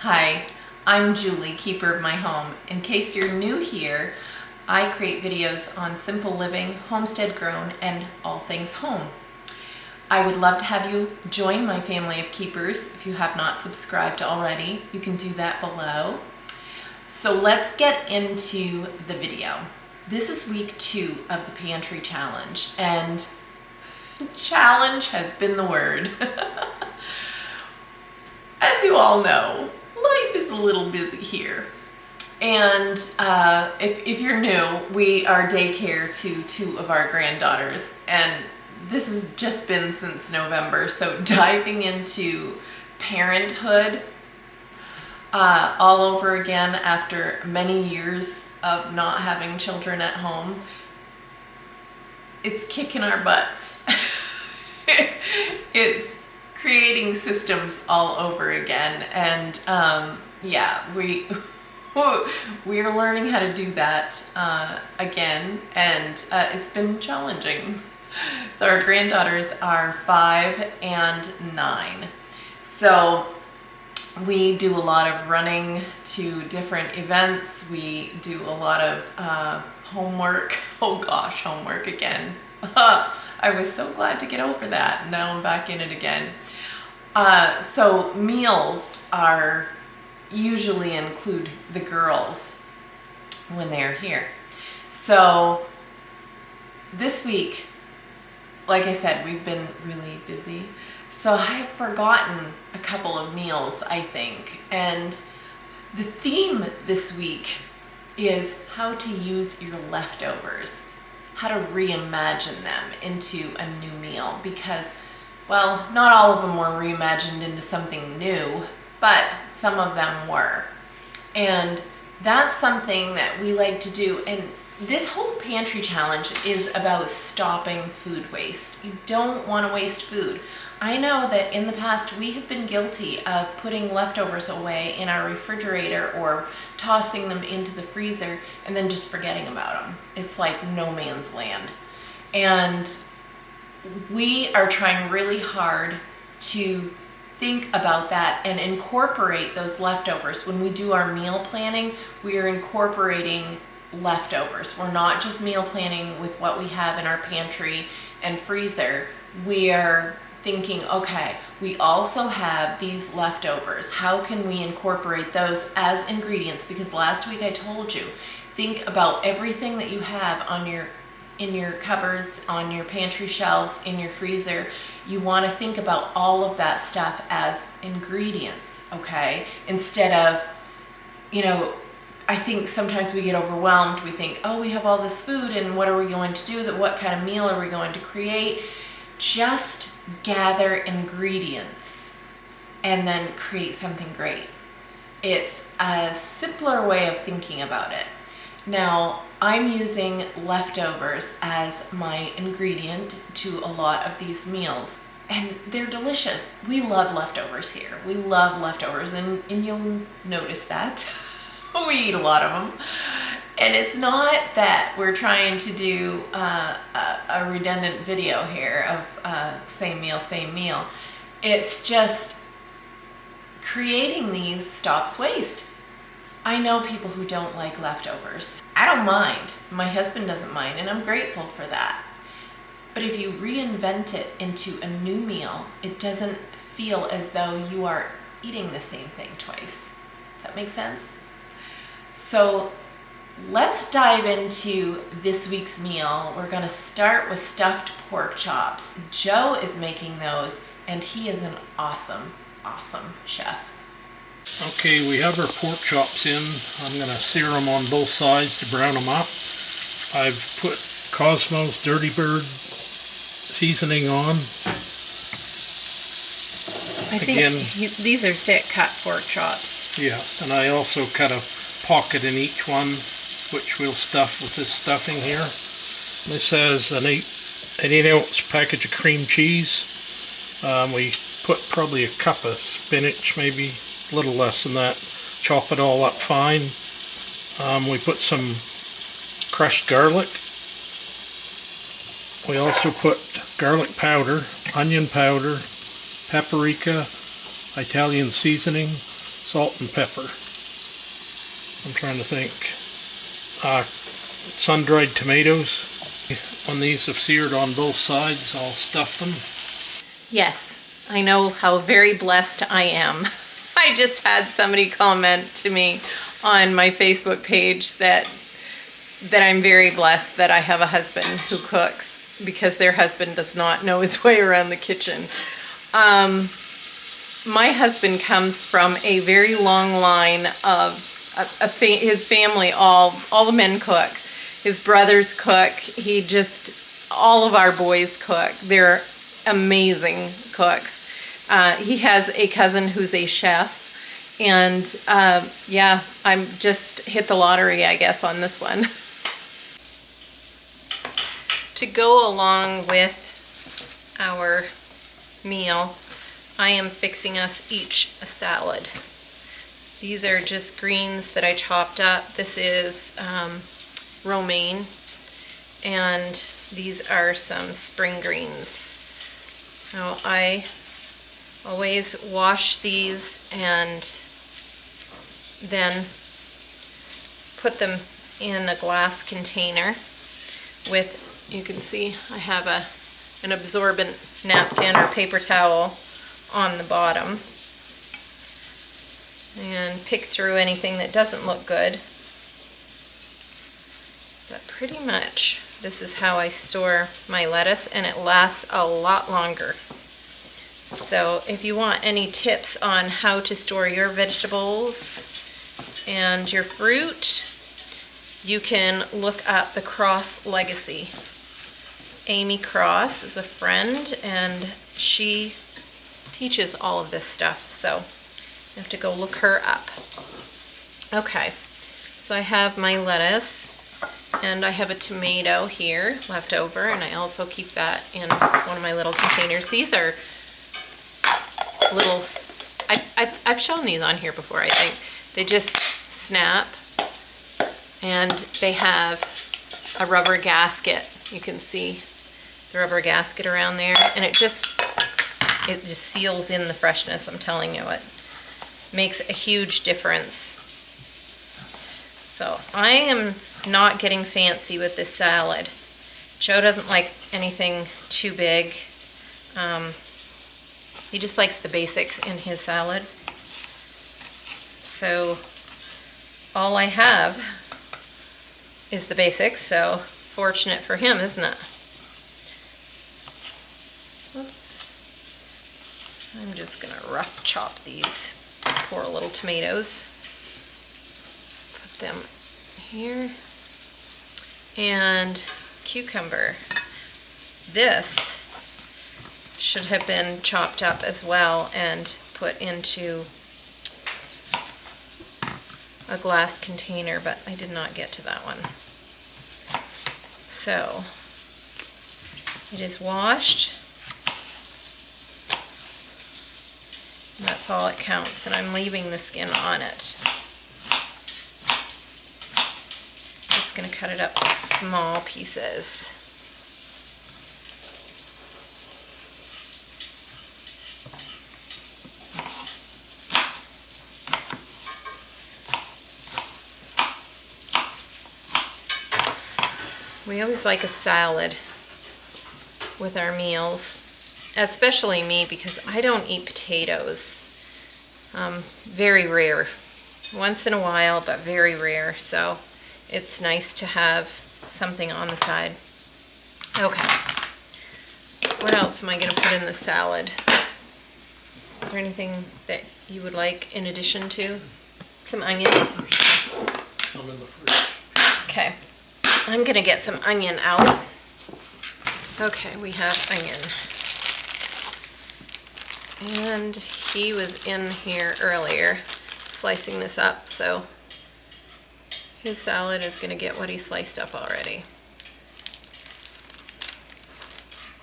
Hi, I'm Julie, keeper of my home. In case you're new here, I create videos on simple living, homestead grown, and all things home. I would love to have you join my family of keepers. If you have not subscribed already, you can do that below. So let's get into the video. This is week 2 of the Pantry challenge, and challenge has been the word. As you all know, life is a little busy here. And if you're new, we are daycare to 2 of our granddaughters, and this has just been since November, so diving into parenthood all over again after many years of not having children at home, it's kicking our butts. It's creating systems all over again, and yeah, we're learning how to do that again, and it's been challenging. So our granddaughters are 5 and 9. So we do a lot of running to different events. We do a lot of homework. Oh gosh, homework again. I was so glad to get over that. Now I'm back in it again. So meals are usually include the girls when they're here. So this week, like I said, we've been really busy. So I've forgotten a couple of meals, I think. And the theme this week is how to use your leftovers, how to reimagine them into a new meal, because, well, not all of them were reimagined into something new, but some of them were. And that's something that we like to do. And this whole pantry challenge is about stopping food waste. You don't want to waste food. I know that in the past we have been guilty of putting leftovers away in our refrigerator or tossing them into the freezer and then just forgetting about them. It's like no man's land. And we are trying really hard to think about that and incorporate those leftovers. When we do our meal planning, we are incorporating leftovers. We're not just meal planning with what we have in our pantry and freezer. We are thinking, okay, we also have these leftovers. How can we incorporate those as ingredients? Because last week I told you, think about everything that you have in your cupboards, on your pantry shelves, in your freezer. You want to think about all of that stuff as ingredients, okay? Instead of, I think sometimes we get overwhelmed. We think, oh, we have all this food, and what are we going to do? What kind of meal are we going to create? Just gather ingredients and then create something great. It's a simpler way of thinking about it. Now, I'm using leftovers as my ingredient to a lot of these meals, and they're delicious. We love leftovers here. We love leftovers, and you'll notice that. We eat a lot of them. And it's not that we're trying to do a redundant video here of same meal. It's just creating these stops waste. I know people who don't like leftovers. I don't mind. My husband doesn't mind, and I'm grateful for that. But if you reinvent it into a new meal, it doesn't feel as though you are eating the same thing twice. Does that make sense? So let's dive into this week's meal. We're going to start with stuffed pork chops. Joe is making those, and he is an awesome, awesome chef. Okay, we have our pork chops in. I'm going to sear them on both sides to brown them up. I've put Cosmo's Dirty Bird seasoning on. I think these are thick cut pork chops. Yeah, and I also cut a pocket in each one, which we'll stuff with this stuffing here. This has an 8-ounce package of cream cheese. We put probably a cup of spinach, maybe a little less than that. Chop it all up fine. We put some crushed garlic. We also put garlic powder, onion powder, paprika, Italian seasoning, salt and pepper. I'm trying to think. Sun-dried tomatoes. When these have seared on both sides, I'll stuff them. Yes, I know how very blessed I am. I just had somebody comment to me on my Facebook page that I'm very blessed that I have a husband who cooks, because their husband does not know his way around the kitchen. My husband comes from a very long line of his family. All the men cook. His brothers cook. All of our boys cook. They're amazing cooks. He has a cousin who's a chef. And yeah, I'm just hit the lottery, I guess, on this one. To go along with our meal, I am fixing us each a salad. These are just greens that I chopped up. This is romaine, and these are some spring greens. Now, I always wash these and then put them in a glass container with, you can see I have an absorbent napkin or paper towel on the bottom, and pick through anything that doesn't look good. But pretty much this is how I store my lettuce, and it lasts a lot longer. So if you want any tips on how to store your vegetables and your fruit, you can look up the Cross Legacy. Amy Cross is a friend, and she teaches all of this stuff, so you have to go look her up. Okay, so I have my lettuce, and I have a tomato here left over, and I also keep that in one of my little containers. These are little, I've shown these on here before, I think. They just snap, and they have a rubber gasket. You can see the rubber gasket around there, and it just seals in the freshness. I'm telling you, it makes a huge difference. So I am not getting fancy with this salad. Joe doesn't like anything too big. He just likes the basics in his salad. So all I have is the basics, so fortunate for him, isn't it? Oops. I'm just gonna rough chop these poor little tomatoes. Put them here. And cucumber. This should have been chopped up as well and put into a glass container, but I did not get to that one. So it is washed. And that's all it counts, and I'm leaving the skin on it. Just gonna cut it up small pieces. We always like a salad with our meals, especially me, because I don't eat potatoes. Very rare. Once in a while, but very rare. So it's nice to have something on the side. Okay. What else am I going to put in the salad? Is there anything that you would like in addition to? Some onion? Some in the fridge. Okay. I'm gonna get some onion out. Okay, we have onion. And he was in here earlier slicing this up, so his salad is gonna get what he sliced up already.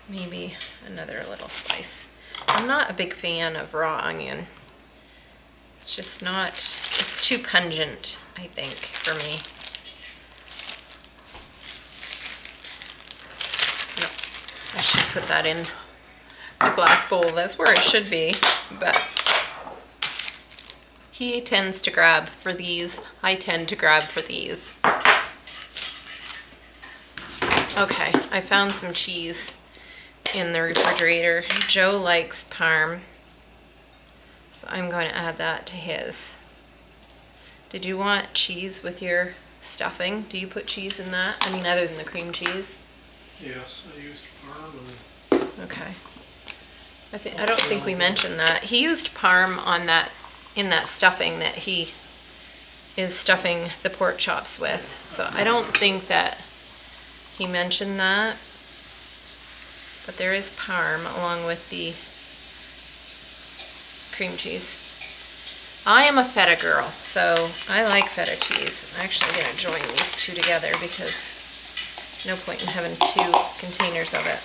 Maybe another little slice. I'm not a big fan of raw onion. It's just not, it's too pungent, I think, for me. I should put that in a glass bowl. That's where it should be, but He tends to grab for these. I tend to grab for these. Okay, I found some cheese in the refrigerator. Joe likes parm, so I'm going to add that to his. Did you want cheese with your stuffing? Do you put cheese in that? I mean, other than the cream cheese? Yes, I used parm and Okay. I don't think we mentioned that. He used parm on that, in that stuffing that he is stuffing the pork chops with. So I don't think that he mentioned that. But there is parm along with the cream cheese. I am a feta girl, so I like feta cheese. I'm actually going to join these two together because no point in having 2 containers of it.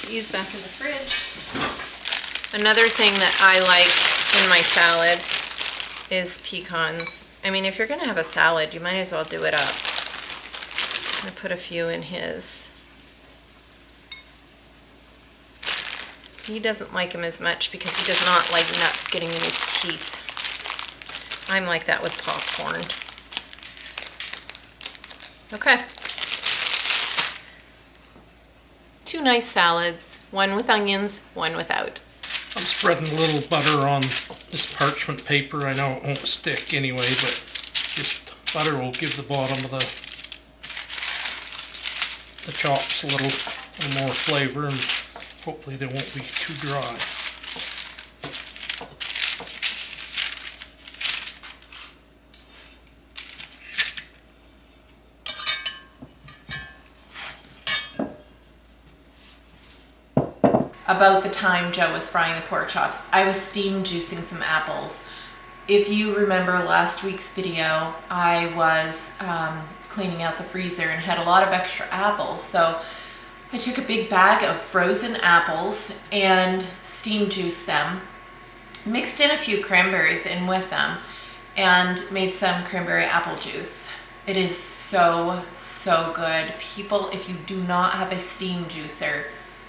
These back in the fridge. Another thing that I like in my salad is pecans. I mean, if you're going to have a salad, you might as well do it up. I put a few in his. He doesn't like them as much because he does not like nuts getting in his teeth. I'm like that with popcorn. Okay. 2 nice salads, one with onions, one without. I'm spreading a little butter on this parchment paper. I know it won't stick anyway, but just butter will give the bottom of the chops a little more flavor, and hopefully they won't be too dry. About the time Joe was frying the pork chops, I was steam juicing some apples. If you remember last week's video, I was cleaning out the freezer and had a lot of extra apples. So I took a big bag of frozen apples and steam juiced them, mixed in a few cranberries in with them, and made some cranberry apple juice. It is so, so good. People, if you do not have a steam juicer,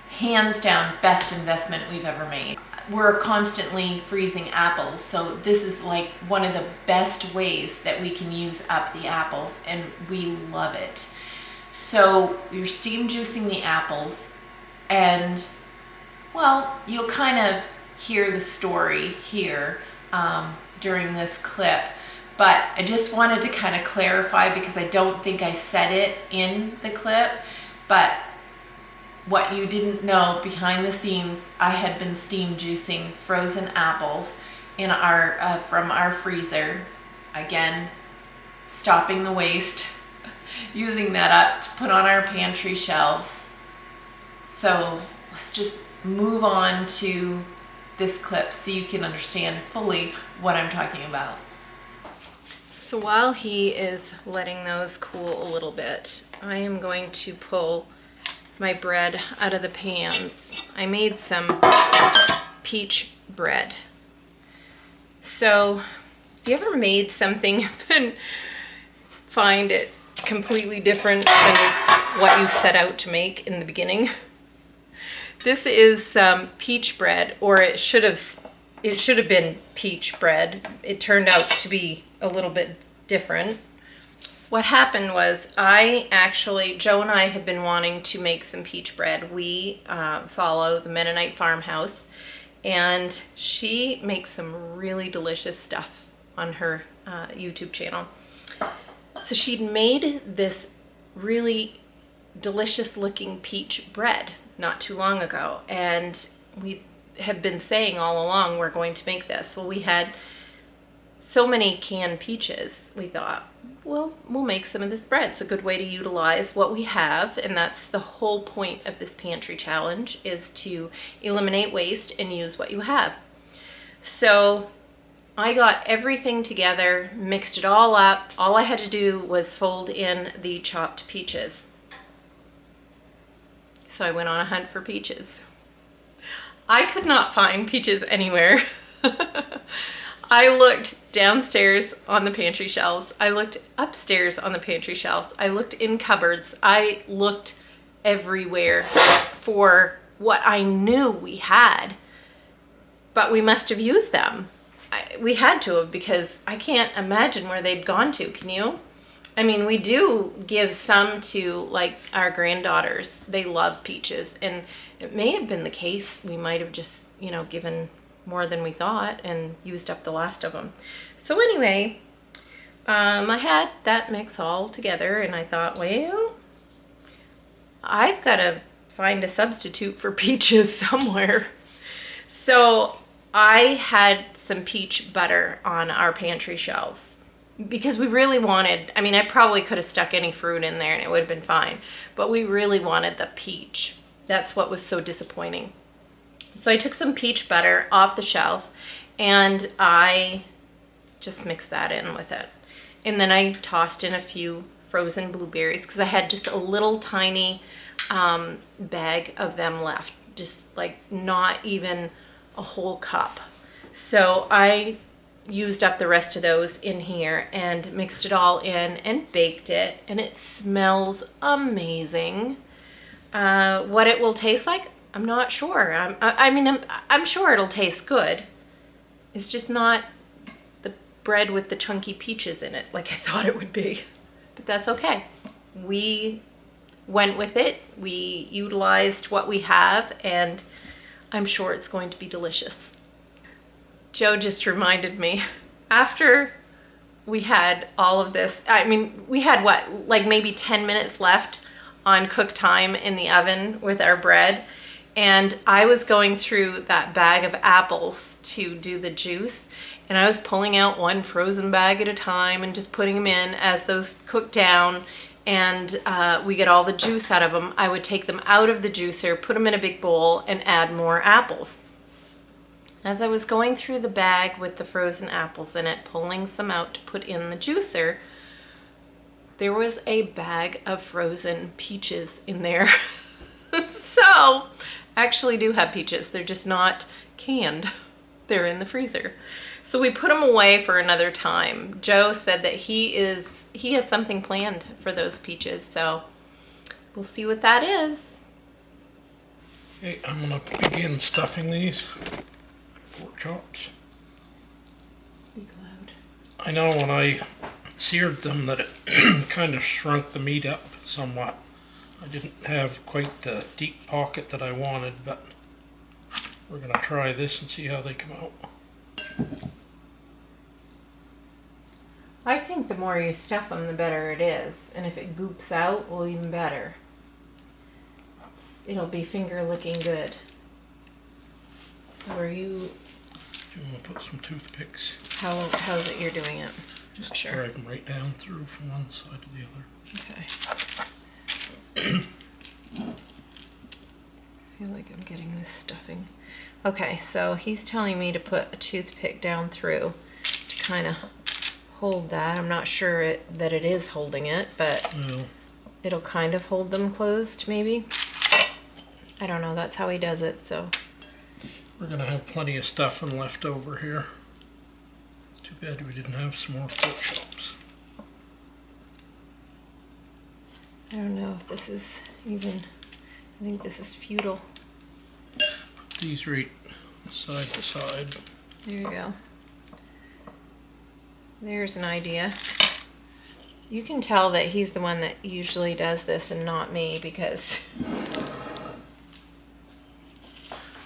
hands down, best investment we've ever made. We're constantly freezing apples, so this is like one of the best ways that we can use up the apples, and we love it. So you're steam juicing the apples, and well, you'll kind of hear the story here during this clip, but I just wanted to kind of clarify because I don't think I said it in the clip, but what you didn't know behind the scenes, I had been steam juicing frozen apples in our from our freezer. Again, stopping the waste, using that up to put on our pantry shelves. So let's just move on to this clip so you can understand fully what I'm talking about. So while he is letting those cool a little bit, I am going to pull my bread out of the pans. I made some peach bread. So, have you ever made something and find it completely different than what you set out to make in the beginning? This is some peach bread, or it should have been peach bread. It turned out to be a little bit different. What happened was Joe and I had been wanting to make some peach bread. We follow the Menonite Farmhouse, and she makes some really delicious stuff on her YouTube channel. So she'd made this really delicious looking peach bread not too long ago, and we have been saying all along we're going to make this. Well, we had so many canned peaches, we thought, well, we'll make some of this bread. It's a good way to utilize what we have, and that's the whole point of this pantry challenge, is to eliminate waste and use what you have. So I got everything together, mixed it all up. All I had to do was fold in the chopped peaches. So I went on a hunt for peaches. I could not find peaches anywhere. I looked downstairs on the pantry shelves. I looked upstairs on the pantry shelves. I looked in cupboards. I looked everywhere for what I knew we had, but we must have used them. We had to have, because I can't imagine where they'd gone to. Can you? I mean, we do give some to like our granddaughters. They love peaches, and it may have been the case. We might have just, you know, given more than we thought and used up the last of them. So anyway, I had that mix all together, and I thought, well, I've got to find a substitute for peaches somewhere. So I had some peach butter on our pantry shelves because we really wanted, I mean, I probably could have stuck any fruit in there and it would have been fine, but we really wanted the peach. That's what was so disappointing. So I took some peach butter off the shelf and I just mixed that in with it. And then I tossed in a few frozen blueberries because I had just a little tiny bag of them left, just like not even a whole cup. So I used up the rest of those in here and mixed it all in and baked it, and it smells amazing. What it will taste like, I'm not sure. I'm sure it'll taste good. It's just not the bread with the chunky peaches in it like I thought it would be, but that's okay. We went with it. We utilized what we have, and I'm sure it's going to be delicious. Joe just reminded me, after we had all of this, I mean, we had what, like maybe 10 minutes left on cook time in the oven with our bread, and I was going through that bag of apples to do the juice, and I was pulling out one frozen bag at a time and just putting them in as those cooked down, and we get all the juice out of them. I would take them out of the juicer, put them in a big bowl, and add more apples. As I was going through the bag with the frozen apples in it, pulling some out to put in the juicer, there was a bag of frozen peaches in there. So, I actually do have peaches. They're just not canned. They're in the freezer. So we put them away for another time. Joe said that he has something planned for those peaches, so we'll see what that is. Okay, I'm going to begin stuffing these pork chops. Speak loud. I know when I seared them that it kind of shrunk the meat up somewhat. I didn't have quite the deep pocket that I wanted, but we're going to try this and see how they come out. I think the more you stuff them, the better it is. And if it goops out, well, even better. It'll be finger licking good. So are you... Do you want to put some toothpicks? How's it you're doing it? Just drive them right down through from one side to the other. Okay. I feel like I'm getting this stuffing. Okay, so he's telling me to put a toothpick down through to kind of hold that. I'm not sure that it is holding it, but it'll kind of hold them closed, maybe. I don't know. That's how he does it, so. We're going to have plenty of stuffing left over here. Too bad we didn't have some more pork chops. I don't know if this is even, I think this is futile. Put these right side to side. There you go. There's an idea. You can tell that he's the one that usually does this and not me, because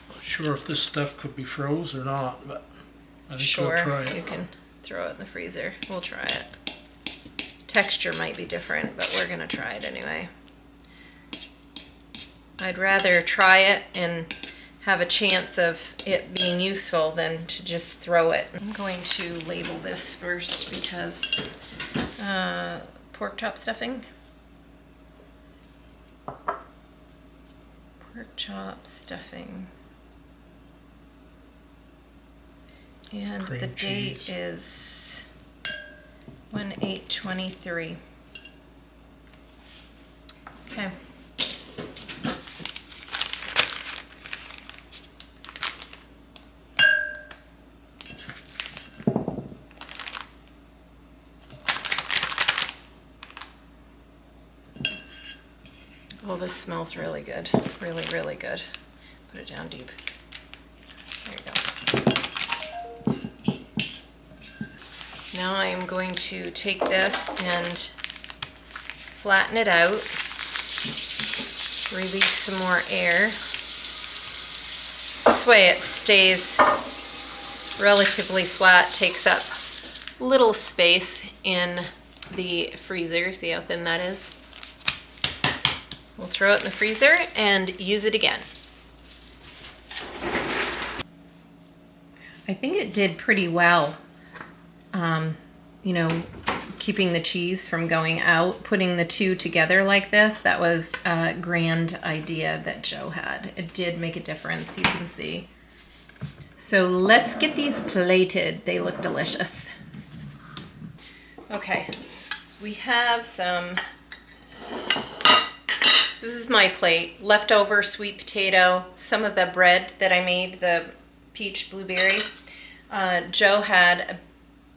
Not sure if this stuff could be froze or not, but I think sure, we'll try it. you can throw it in the freezer. We'll try it. Texture might be different, but we're gonna try it anyway. I'd rather try it and have a chance of it being useful than to just throw it. I'm going to label this first because pork chop stuffing. Pork chop stuffing. And Cream the date cheese. is 1/8/23. Okay. Oh, this smells really good. Really, really good. Put it down deep. There you go. Now I am going to take this and flatten it out. Release some more air. This way it stays relatively flat, takes up little space in the freezer. See how thin that is? We'll throw it in the freezer and use it again. I think it did pretty well. You know, keeping the cheese from going out, putting the two together like this, that was a grand idea that Joe had. It did make a difference, you can see. So let's get these plated. They look delicious. Okay, we have some, this is my plate, leftover sweet potato, some of the bread that I made, the peach blueberry. Joe had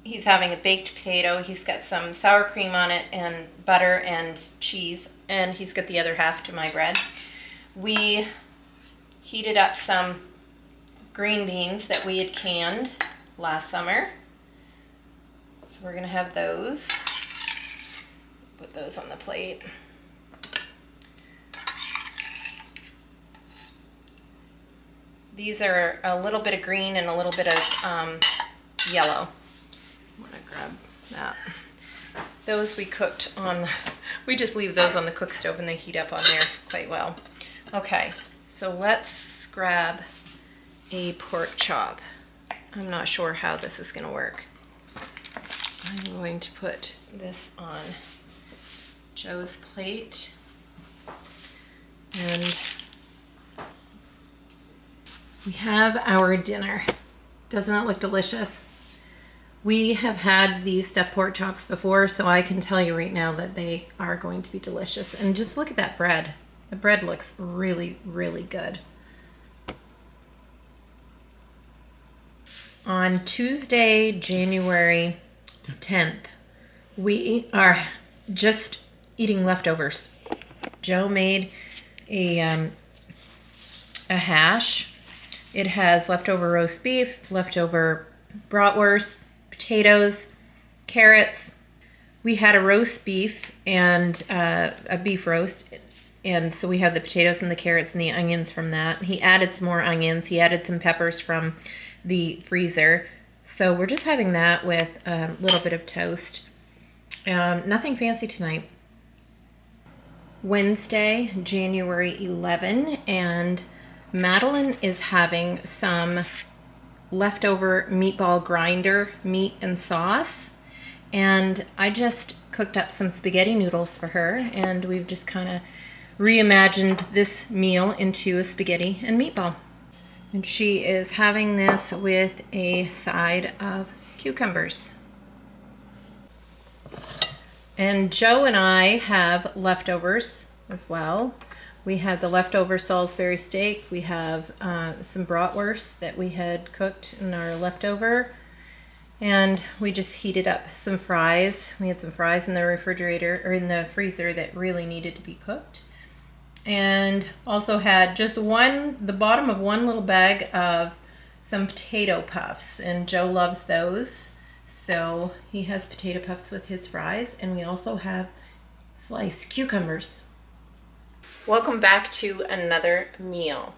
he's having a baked potato. He's got some sour cream on it and butter and cheese, and he's got the other half to my bread. We heated up some green beans that we had canned last summer. So we're gonna have those. Put those on the plate. These are a little bit of green and a little bit of yellow. I'm gonna grab that. Those we cooked on, we just leave those on the cook stove and they heat up on there quite well. Okay, so let's grab a pork chop. I'm not sure how this is gonna work. I'm going to put this on Joe's plate. And we have our dinner. Doesn't it look delicious? We have had these stuffed pork chops before, so I can tell you right now that they are going to be delicious. And just look at that bread. The bread looks really, really good. On Tuesday, January 10th, we are just eating leftovers. Joe made a hash. It has leftover roast beef, leftover bratwurst, potatoes, carrots. We had a roast beef and a beef roast, and so we have the potatoes and the carrots and the onions from that. He added some more onions. He added some peppers from the freezer. So we're just having that with a little bit of toast. Nothing fancy tonight. Wednesday, January 11, and Madeline is having some leftover meatball grinder meat and sauce, and I just cooked up some spaghetti noodles for her, and we've just kind of reimagined this meal into a spaghetti and meatball. And she is having this with a side of cucumbers. And Joe and I have leftovers as well. We have the leftover Salisbury steak. We have some bratwurst that we had cooked in our leftover. And we just heated up some fries. We had some fries in the refrigerator, or in the freezer, that really needed to be cooked. And also had just the bottom of one little bag of some potato puffs. And Joe loves those. So he has potato puffs with his fries. And we also have sliced cucumbers. Welcome back to another meal.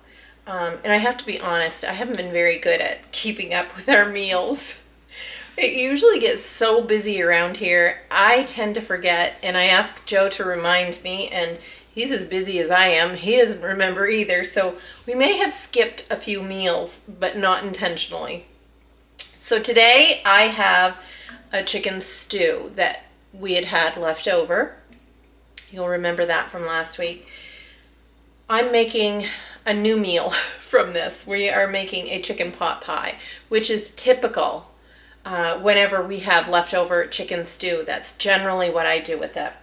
And I have to be honest, I haven't been very good at keeping up with our meals. It usually gets so busy around here, I tend to forget, and I ask Joe to remind me, and he's as busy as I am. He doesn't remember either, so we may have skipped a few meals, but not intentionally. So today I have a chicken stew that we had left over. You'll remember that from last week. I'm making a new meal from this. We are making a chicken pot pie, which is typical whenever we have leftover chicken stew. That's generally what I do with it.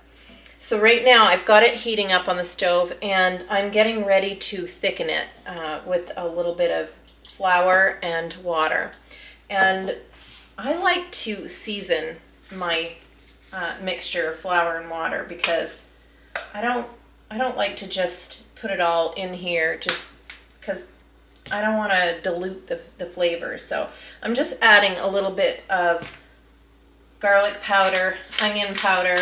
So right now I've got it heating up on the stove, and I'm getting ready to thicken it with a little bit of flour and water. And I like to season my mixture of flour and water, because I don't like to just put it all in here just because I don't want to dilute the flavor. So I'm just adding a little bit of garlic powder, onion powder,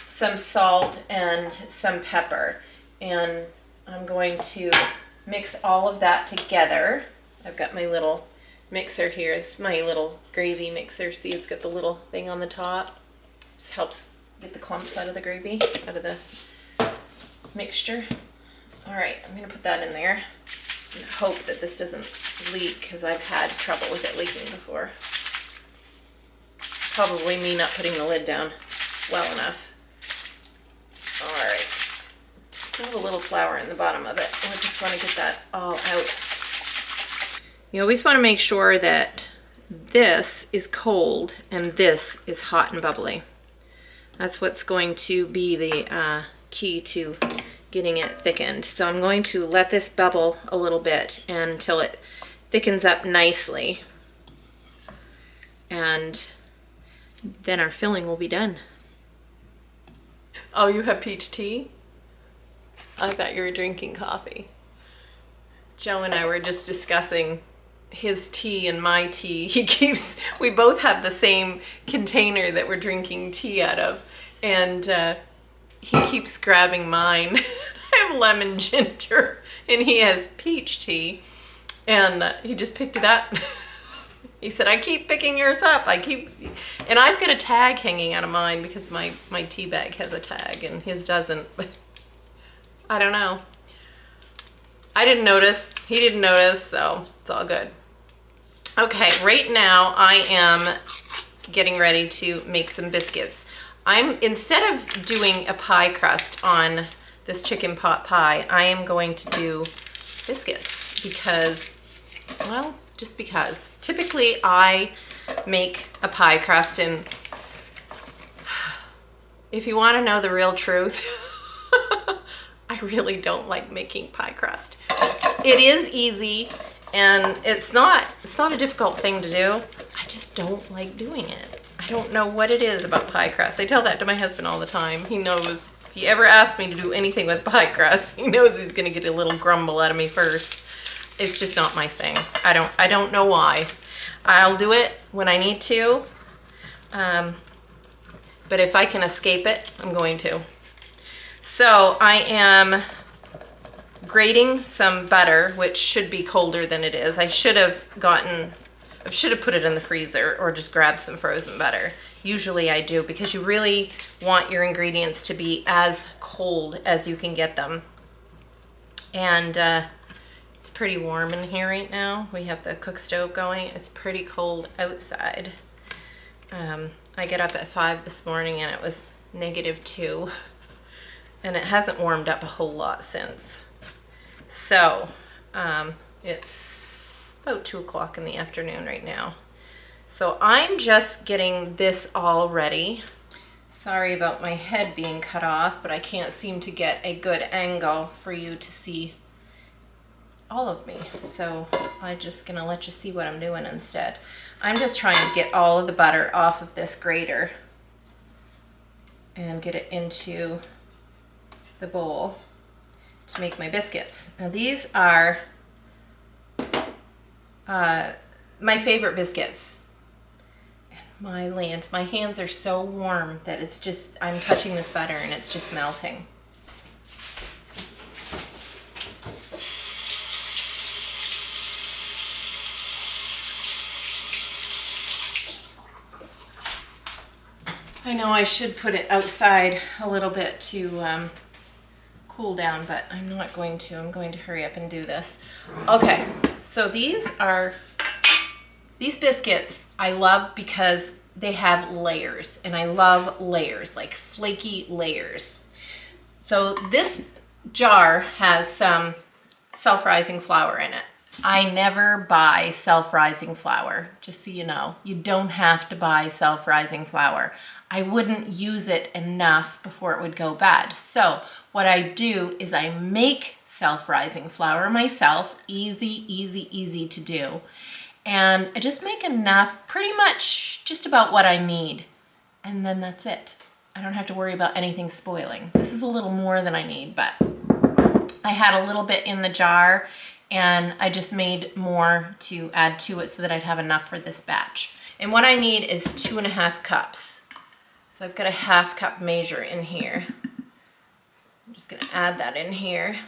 some salt, and some pepper. And I'm going to mix all of that together. I've got my little mixer here. It's my little gravy mixer. See, it's got the little thing on the top. Just helps get the clumps out of the gravy, out of the mixture. All right, I'm gonna put that in there and hope that this doesn't leak, because I've had trouble with it leaking before. Probably me not putting the lid down well enough. All right, still have a little flour in the bottom of it. I just want to get that all out. You always want to make sure that this is cold and this is hot and bubbly. That's what's going to be the key to getting it thickened. So I'm going to let this bubble a little bit until it thickens up nicely. And then our filling will be done. Oh, you have peach tea? I thought you were drinking coffee. Joe and I were just discussing his tea and my tea. We both have the same container that we're drinking tea out of, and he keeps grabbing mine. I have lemon ginger and he has peach tea, and he just picked it up. He said, I keep picking yours up. And I've got a tag hanging out of mine because my tea bag has a tag and his doesn't, but I don't know. I didn't notice, he didn't notice, so it's all good. Okay, right now I am getting ready to make some biscuits. Instead of doing a pie crust on this chicken pot pie, I am going to do biscuits because, well, just because. Typically I make a pie crust, and if you want to know the real truth, I really don't like making pie crust. It is easy and it's not a difficult thing to do. I just don't like doing it. I don't know what it is about pie crust. I tell that to my husband all the time. He knows if he ever asks me to do anything with pie crust, he knows he's gonna get a little grumble out of me first. It's just not my thing. I don't know why. I'll do it when I need to, but if I can escape it, I'm going to. So I am grating some butter, which should be colder than it is. I should have put it in the freezer or just grabbed some frozen butter. Usually I do, because you really want your ingredients to be as cold as you can get them. And it's pretty warm in here right now. We have the cook stove going. It's pretty cold outside. I get up at 5 this morning and it was -2. And it hasn't warmed up a whole lot since. So it's about 2 o'clock in the afternoon right now. So I'm just getting this all ready. Sorry about my head being cut off, but I can't seem to get a good angle for you to see all of me. So I'm just gonna let you see what I'm doing instead. I'm just trying to get all of the butter off of this grater and get it into the bowl to make my biscuits. Now these are my favorite biscuits. My land, my hands are so warm that it's just, I'm touching this butter and it's just melting. I know I should put it outside a little bit to cool down, but I'm not going to. I'm going to hurry up and do this. Okay, so these biscuits I love because they have layers, and I love layers, like flaky layers. So this jar has some self-rising flour in it. I never buy self-rising flour, just so you know. You don't have to buy self-rising flour. I wouldn't use it enough before it would go bad. So what I do is I make self-rising flour myself. Easy, easy, easy to do. And I just make enough, pretty much just about what I need. And then that's it. I don't have to worry about anything spoiling. This is a little more than I need, but I had a little bit in the jar, and I just made more to add to it so that I'd have enough for this batch. And what I need is 2.5 cups. So I've got a 1/2 cup measure in here. I'm just gonna add that in here.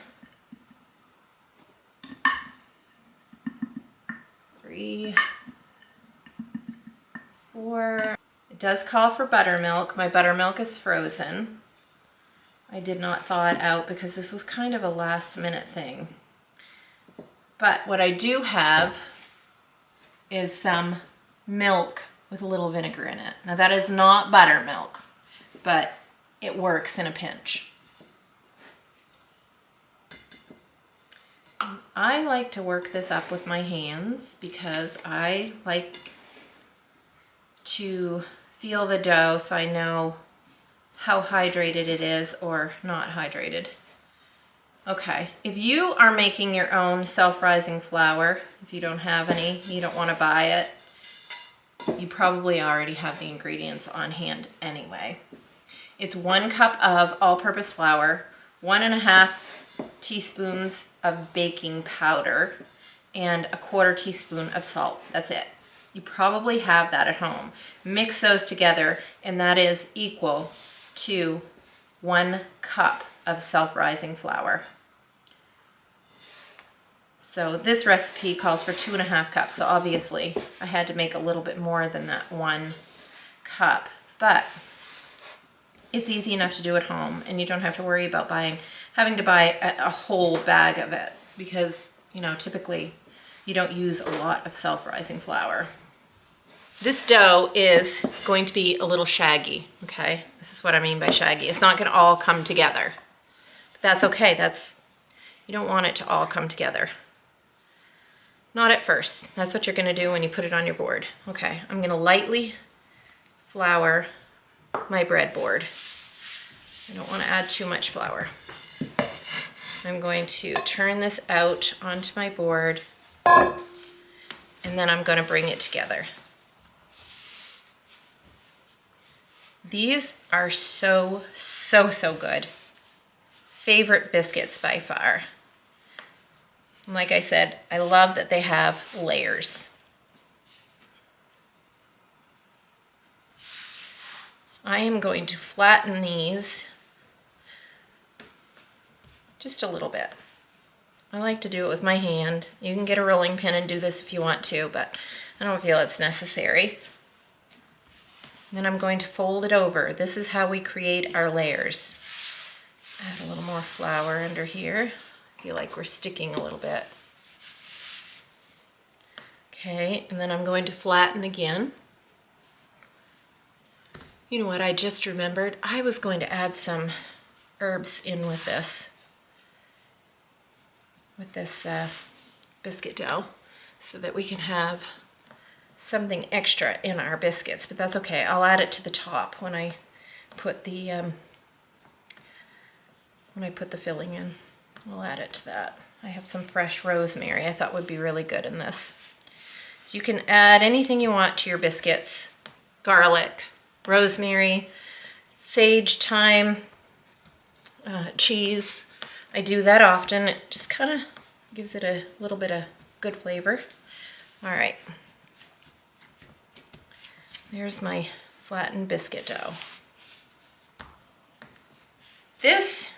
3, 4. It does call for buttermilk. My buttermilk is frozen. I did not thaw it out because this was kind of a last minute thing. But what I do have is some milk with a little vinegar in it. Now that is not buttermilk, but it works in a pinch. I like to work this up with my hands because I like to feel the dough so I know how hydrated it is or not hydrated. Okay, if you are making your own self-rising flour, if you don't have any, you don't want to buy it, you probably already have the ingredients on hand anyway. It's 1 cup of all-purpose flour, 1.5 teaspoons of baking powder, and 1/4 teaspoon of salt. That's it. You probably have that at home. Mix those together, and that is equal to 1 cup of self-rising flour. So this recipe calls for 2.5 cups. So obviously I had to make a little bit more than that 1 cup, but it's easy enough to do at home, and you don't have to worry about having to buy a whole bag of it because, you know, typically you don't use a lot of self-rising flour. This dough is going to be a little shaggy, okay? This is what I mean by shaggy. It's not gonna all come together. But that's okay, you don't want it to all come together. Not at first. That's what you're gonna do when you put it on your board. Okay, I'm gonna lightly flour my breadboard. I don't wanna add too much flour. I'm going to turn this out onto my board, and then I'm gonna bring it together. These are so good. Favorite biscuits by far. Like I said, I love that they have layers. I am going to flatten these just a little bit. I like to do it with my hand. You can get a rolling pin and do this if you want to, but I don't feel it's necessary. Then I'm going to fold it over. This is how we create our layers. Add a little more flour under here. I feel like we're sticking a little bit. Okay, and then I'm going to flatten again. You know what, I just remembered, I was going to add some herbs in with this biscuit dough so that we can have something extra in our biscuits, but that's okay. I'll add it to the top when I put the filling in. I'll add it to that. I have some fresh rosemary I thought would be really good in this. So you can add anything you want to your biscuits. Garlic, rosemary, sage, thyme, cheese. I do that often. It just kind of gives it a little bit of good flavor. All right. There's my flattened biscuit dough. This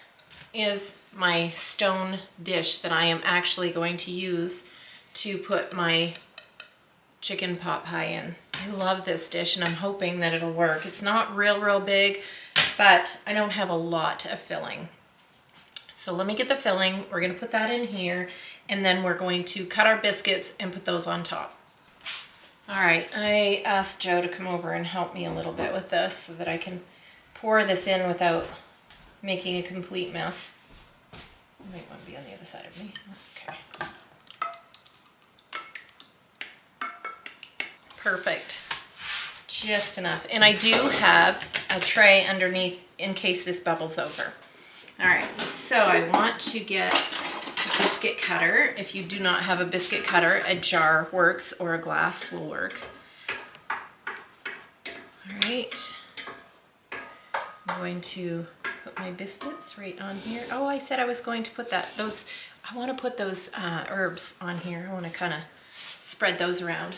is my stone dish that I am actually going to use to put my chicken pot pie in. I love this dish and I'm hoping that it'll work. It's not real big, but I don't have a lot of filling. So let me get the filling. We're gonna put that in here, and then we're going to cut our biscuits and put those on top. All right, I asked Joe to come over and help me a little bit with this so that I can pour this in without making a complete mess. You might want to be on the other side of me. Okay. Perfect. Just enough. And I do have a tray underneath in case this bubbles over. All right, so I want to get a biscuit cutter. If you do not have a biscuit cutter, a jar works or a glass will work. All right. I'm going to put my biscuits right on here. Oh, I said I was going to put those I want to put those herbs on here. I want to kind of spread those around.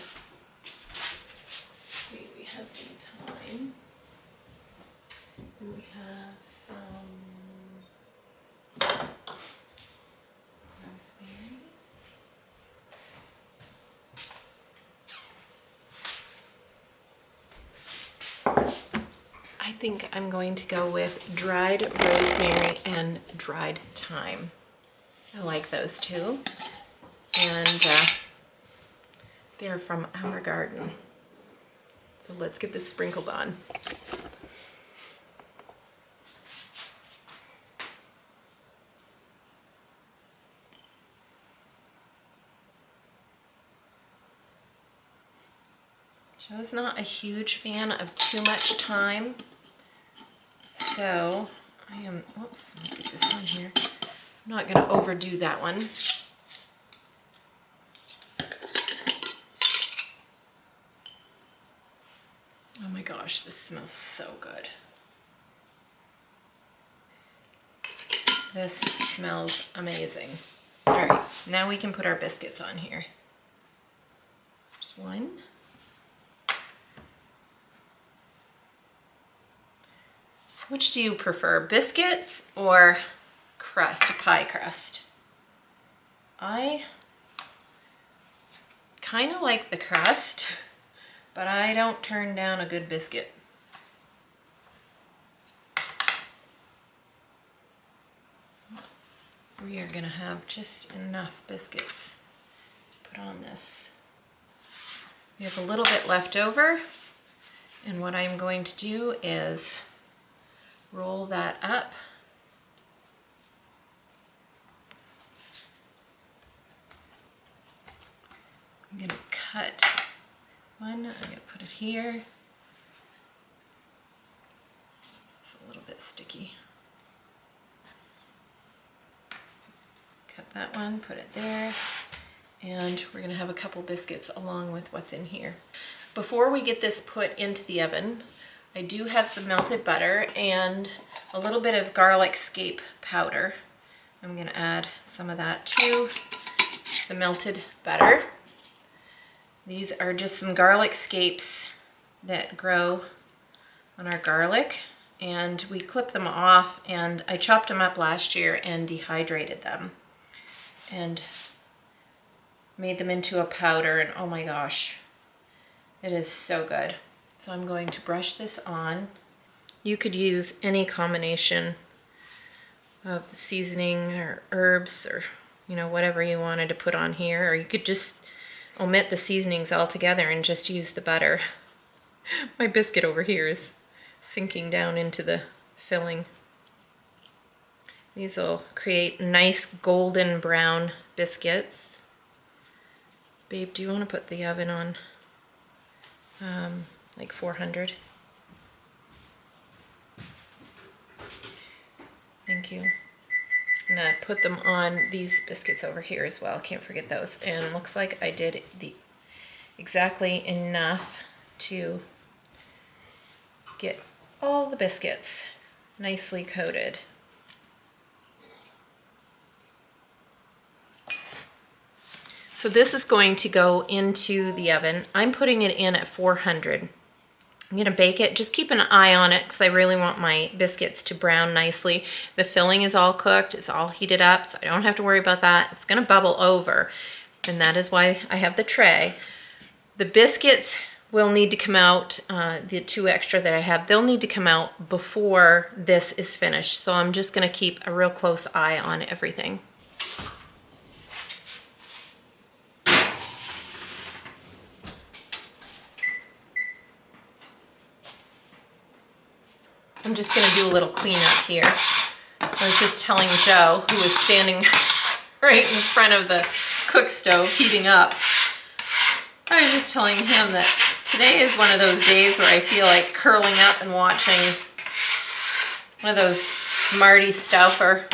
See, we have some thyme. We have some rosemary. I think I'm going to go with dried rosemary and dried thyme. I like those two. And they're from our garden. So let's get this sprinkled on. Joe's not a huge fan of too much thyme. So I am, whoops, let me get this on here. I'm not gonna overdo that one. Oh my gosh, this smells so good. This smells amazing. All right, now we can put our biscuits on here. There's one. Which do you prefer, biscuits or crust, pie crust? I kind of like the crust, but I don't turn down a good biscuit. We are gonna have just enough biscuits to put on this. We have a little bit left over, and what I'm going to do is roll that up. I'm gonna cut one, I'm gonna put it here. It's a little bit sticky. Cut that one, put it there. And we're gonna have a couple biscuits along with what's in here. Before we get this put into the oven, I do have some melted butter and a little bit of garlic scape powder. I'm gonna add some of that to the melted butter. These are just some garlic scapes that grow on our garlic, and we clip them off, and I chopped them up last year and dehydrated them and made them into a powder, and oh my gosh, it is so good. So I'm going to brush this on. You could use any combination of seasoning or herbs or, you know, whatever you wanted to put on here, or you could just omit the seasonings altogether and just use the butter. My biscuit over here is sinking down into the filling. These will create nice golden brown biscuits. Babe, do you want to put the oven on like 400? Thank you. I'm gonna put them on these biscuits over here as well. Can't forget those. And it looks like I did exactly enough to get all the biscuits nicely coated. So this is going to go into the oven. I'm putting it in at 400. I'm gonna bake it. Just keep an eye on it because I really want my biscuits to brown nicely. The filling is all cooked, it's all heated up, so I don't have to worry about that. It's gonna bubble over, and that is why I have the tray. The biscuits will need to come out, the 2 extra that I have, they'll need to come out before this is finished. So I'm just gonna keep a real close eye on everything. I'm just gonna do a little cleanup here. I was just telling Joe, who was standing right in front of the cook stove heating up, I was just telling him that today is one of those days where I feel like curling up and watching one of those Marty Stauffer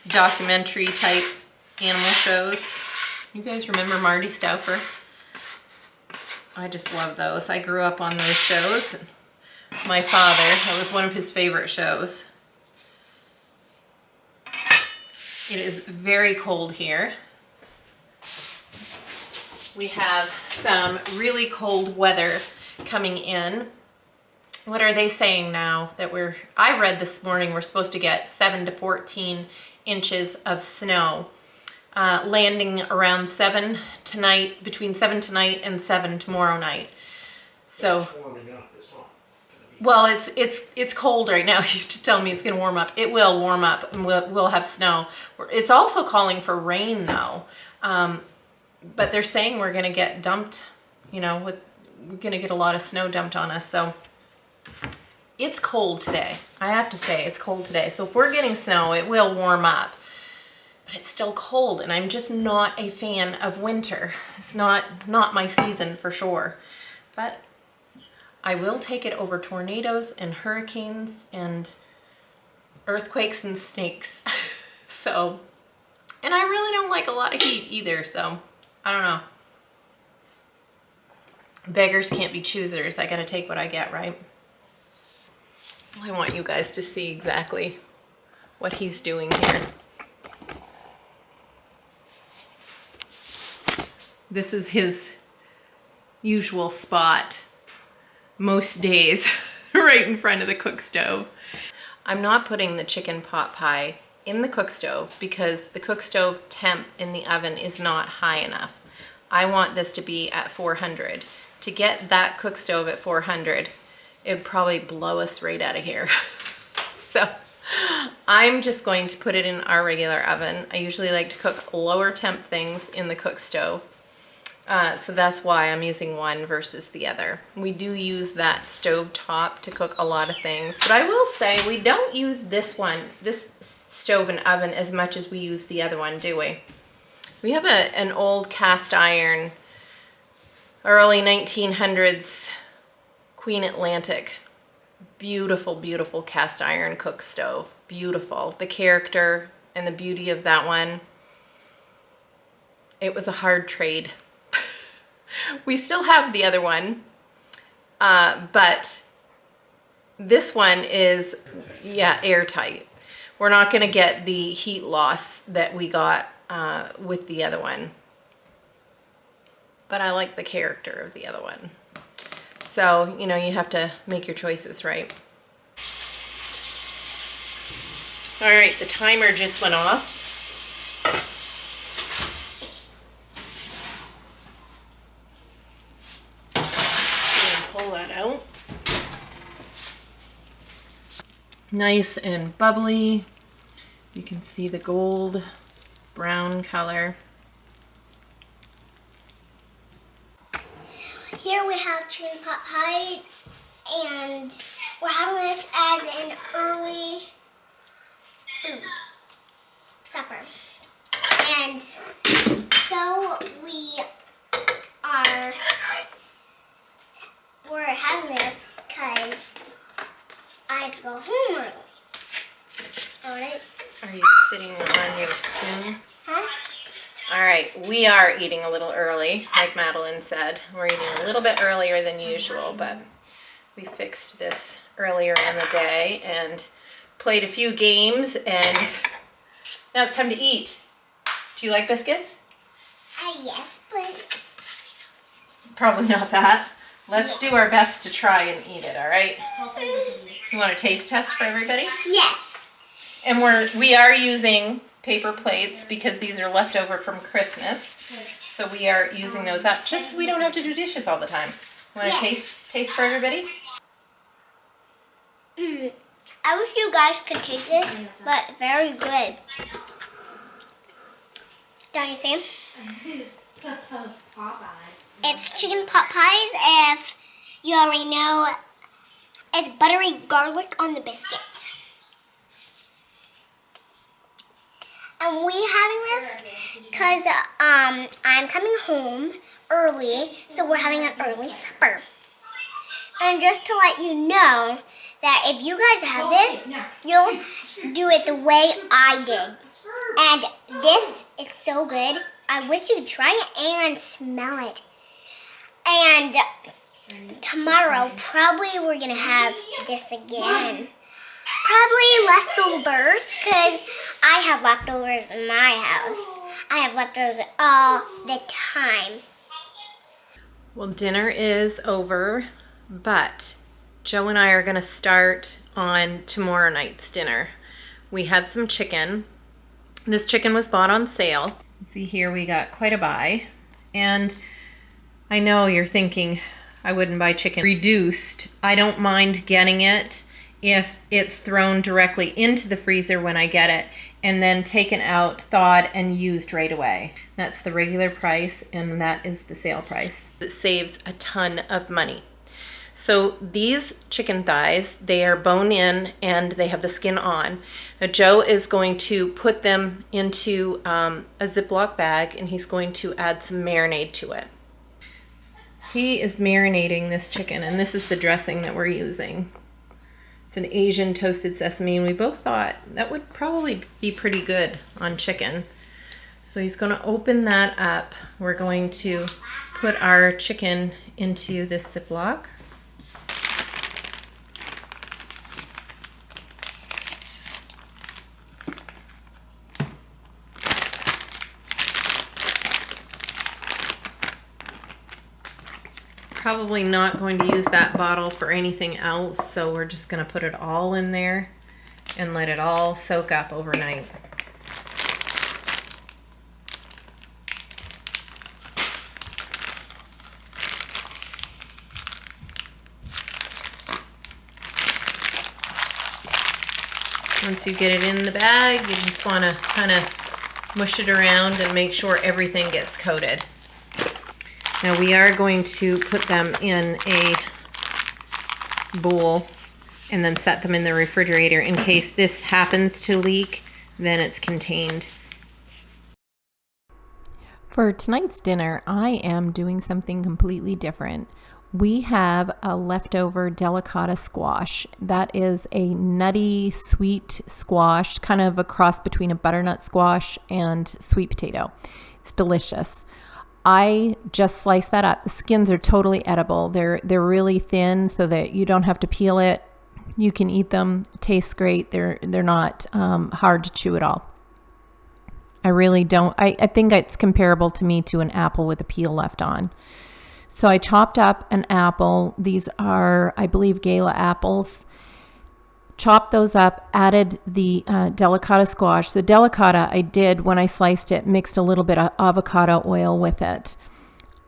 documentary type animal shows. You guys remember Marty Stauffer? I just love those. I grew up on those shows. My father, that was one of his favorite shows. It is very cold here. We have some really cold weather coming in. What are they saying now that I read this morning we're supposed to get 7 to 14 inches of snow, landing around 7 tonight, between 7 tonight and 7 tomorrow night. So It's warming up. It's not gonna be... well, it's cold right now. He's just telling me it's gonna warm up. It will warm up, and we'll have snow. It's also calling for rain though, but they're saying we're gonna get dumped. You know, we're gonna get a lot of snow dumped on us. So it's cold today. I have to say it's cold today. So if we're getting snow, it will warm up, but it's still cold, and I'm just not a fan of winter. It's not my season for sure, but I will take it over tornadoes and hurricanes and earthquakes and snakes. So, and I really don't like a lot of heat either, so I don't know. Beggars can't be choosers. I gotta take what I get, right? I want you guys to see exactly what he's doing here. This is his usual spot most days, right in front of the cook stove. I'm not putting the chicken pot pie in the cook stove because the cook stove temp in the oven is not high enough. I want this to be at 400. To get that cook stove at 400, it'd probably blow us right out of here. So I'm just going to put it in our regular oven. I usually like to cook lower temp things in the cook stove. So that's why I'm using one versus the other. We do use that stove top to cook a lot of things, but I will say we don't use this stove and oven as much as we use the other one, do we? We have an old cast iron, early 1900s Queen Atlantic. Beautiful, beautiful cast iron cook stove. Beautiful. The character and the beauty of that one. It was a hard trade. We still have the other one, but this one is, yeah, airtight. We're not going to get the heat loss that we got with the other one, but I like the character of the other one. So, you know, you have to make your choices, right? All right, the timer just went off. Pull that out. Nice and bubbly. You can see the gold brown color. Here we have chicken pot pies, and we're having this as an early food supper. And so we're having this because I have to go home early. Alright? Are you sitting on your spoon? Huh? All right, we are eating a little early, like Madeline said. We're eating a little bit earlier than usual, but we fixed this earlier in the day and played a few games, and now it's time to eat. Do you like biscuits? Yes, but Probably not that. Let's do our best to try and eat it, all right? You want a taste test for everybody? yes. And we are using paper plates because these are left over from Christmas. So we are using those up just so we don't have to do dishes all the time. Want to taste for everybody? I wish you guys could taste this, but very good. Don't you see? It's chicken pot pies. If you already know, it's buttery garlic on the biscuits. And we having this because I'm coming home early, so we're having an early supper. And just to let you know that if you guys have this, you'll do it the way I did. And this is so good. I wish you could try it and smell it. And tomorrow, probably we're going to have this again. Probably leftovers, because I have leftovers in my house. I have leftovers all the time. Well, dinner is over, but Joe and I are going to start on tomorrow night's dinner. We have some chicken. This chicken was bought on sale. See here, we got quite a buy. And I know you're thinking, I wouldn't buy chicken reduced. I don't mind getting it if it's thrown directly into the freezer when I get it and then taken out, thawed, and used right away. That's the regular price, and that is the sale price. It saves a ton of money. So these chicken thighs, they are bone in and they have the skin on. Now Joe is going to put them into a Ziploc bag, and he's going to add some marinade to it. He is marinating this chicken, and this is the dressing that we're using. It's an Asian toasted sesame, and we both thought that would probably be pretty good on chicken. So he's going to open that up. We're going to put our chicken into this Ziploc. Probably not going to use that bottle for anything else, so we're just going to put it all in there and let it all soak up overnight. Once you get it in the bag, you just want to kind of mush it around and make sure everything gets coated. Now we are going to put them in a bowl and then set them in the refrigerator in case this happens to leak, then it's contained. For tonight's dinner, I am doing something completely different. We have a leftover Delicata squash. That is a nutty, sweet squash, kind of a cross between a butternut squash and sweet potato. It's delicious. I just slice that up. The skins are totally edible. They're really thin so that you don't have to peel it. You can eat them. It tastes great. They're not hard to chew at all. I really don't. I think it's comparable to me to an apple with a peel left on. So I chopped up an apple. These are, I believe, Gala apples. Chopped those up, added the Delicata squash. The Delicata, I did, when I sliced it, mixed a little bit of avocado oil with it.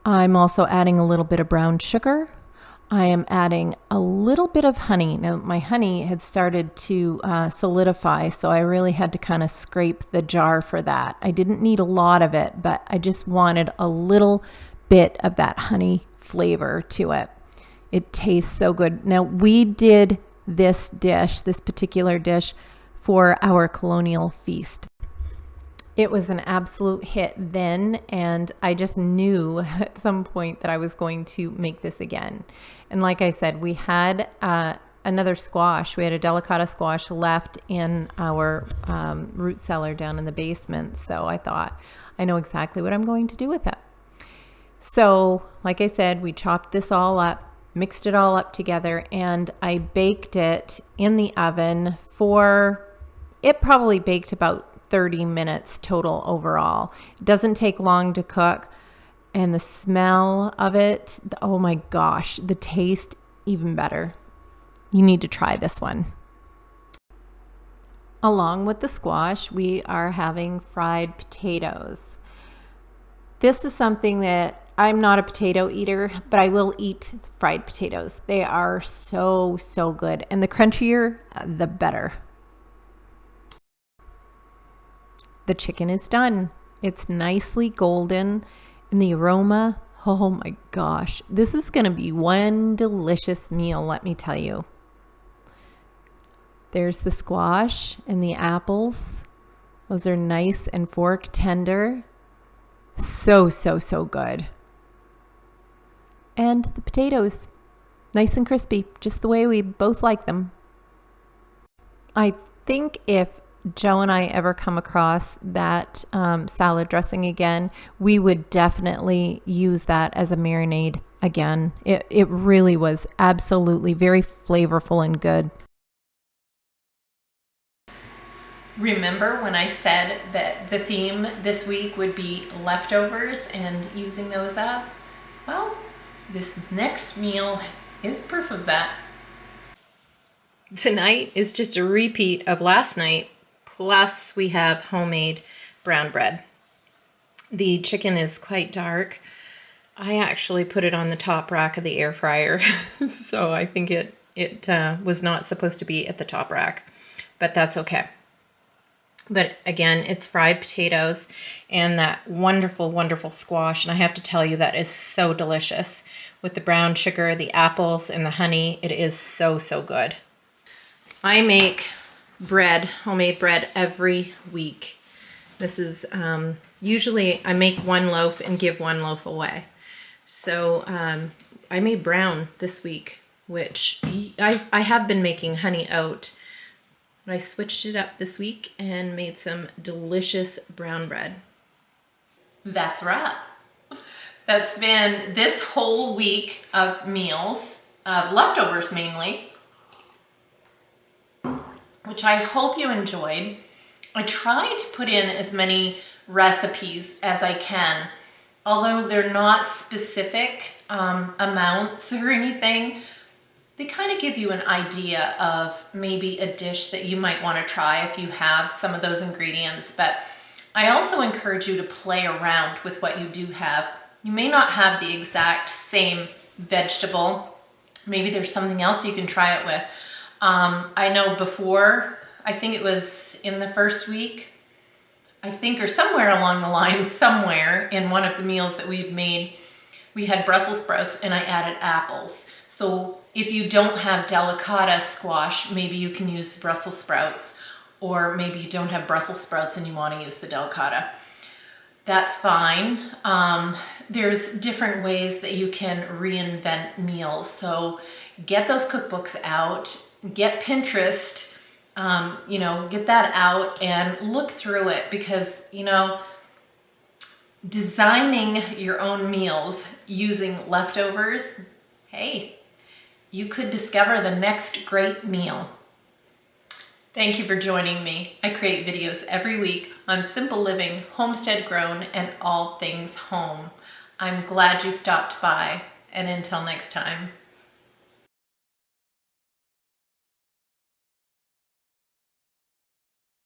I'm also adding a little bit of brown sugar. I am adding a little bit of honey. Now, my honey had started to solidify, so I really had to kind of scrape the jar for that. I didn't need a lot of it, but I just wanted a little bit of that honey flavor to it. It tastes so good. Now, we did this particular dish for our Colonial feast. It was an absolute hit then, and I just knew at some point that I was going to make this again. And like I said, we had another squash. We had a Delicata squash left in our root cellar down in the basement. So I thought, I know exactly what I'm going to do with it. So like I said, we chopped this all up, mixed it all up together, and I baked it in the oven for, it probably baked about 30 minutes total overall. It doesn't take long to cook, and the smell of it, oh my gosh, the taste even better. You need to try this one. Along with the squash, we are having fried potatoes. This is something that I'm not a potato eater, but I will eat fried potatoes. They are so, so good. And the crunchier, the better. The chicken is done. It's nicely golden, and the aroma, oh my gosh. This is going to be one delicious meal, let me tell you. There's the squash and the apples. Those are nice and fork tender. So, so, so good. And the potatoes, nice and crispy, just the way we both like them. I think if Joe and I ever come across that salad dressing again, we would definitely use that as a marinade again. It really was absolutely very flavorful and good. Remember when I said that the theme this week would be leftovers and using those up? Well, this next meal is proof of that. Tonight is just a repeat of last night, plus we have homemade brown bread. The chicken is quite dark. I actually put it on the top rack of the air fryer, so I think it was not supposed to be at the top rack, but that's okay. But again, it's fried potatoes and that wonderful, wonderful squash. And I have to tell you, that is so delicious. With the brown sugar, the apples, and the honey, it is so, so good. I make bread, homemade bread, every week. This is, usually I make one loaf and give one loaf away. So I made brown this week, which I have been making honey oat. But I switched it up this week and made some delicious brown bread. That's a wrap. That's been this whole week of meals, leftovers mainly, which I hope you enjoyed. I try to put in as many recipes as I can, although they're not specific amounts or anything. They kind of give you an idea of maybe a dish that you might want to try if you have some of those ingredients. But I also encourage you to play around with what you do have. You may not have the exact same vegetable. Maybe there's something else you can try it with. I know before, I think it was in the first week, I think, or somewhere along the line, somewhere in one of the meals that we've made, we had Brussels sprouts and I added apples. So if you don't have delicata squash, maybe you can use Brussels sprouts, or maybe you don't have Brussels sprouts and you want to use the delicata. That's fine. There's different ways that you can reinvent meals. So get those cookbooks out, get Pinterest, get that out and look through it, because, designing your own meals using leftovers, hey, you could discover the next great meal. Thank you for joining me. I create videos every week on simple living, homestead grown, and all things home. I'm glad you stopped by, and until next time.